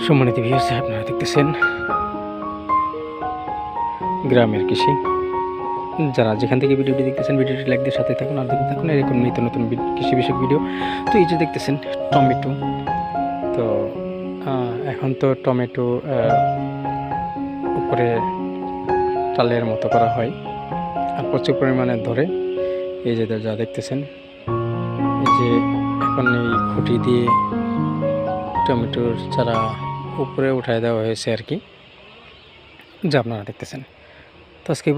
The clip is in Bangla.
সম্মানিত ভিউয়ার্স, আপনারা দেখতেছেন গ্রামের কৃষি। যারা যেখান থেকে ভিডিওটি দেখতেছেন, ভিডিওটি লাইক দিয়ে সাথে থাকুন আর দেখতে থাকুন এরকম নিত্য নতুন কৃষি বিষয়ক ভিডিও। তো এই যে দেখতেছেন টমেটো, তো এখন তো টমেটো উপরে টালের মতো করা হয় আর প্রচুর পরিমাণে ধরে। এই যে যা দেখতেছেন, এই যে এখন এই খুঁটি দিয়ে টমেটোর চারা উপরে উঠায় দেওয়া হয়েছে আর কি, যা আপনারা দেখতেছেন। তো আজকে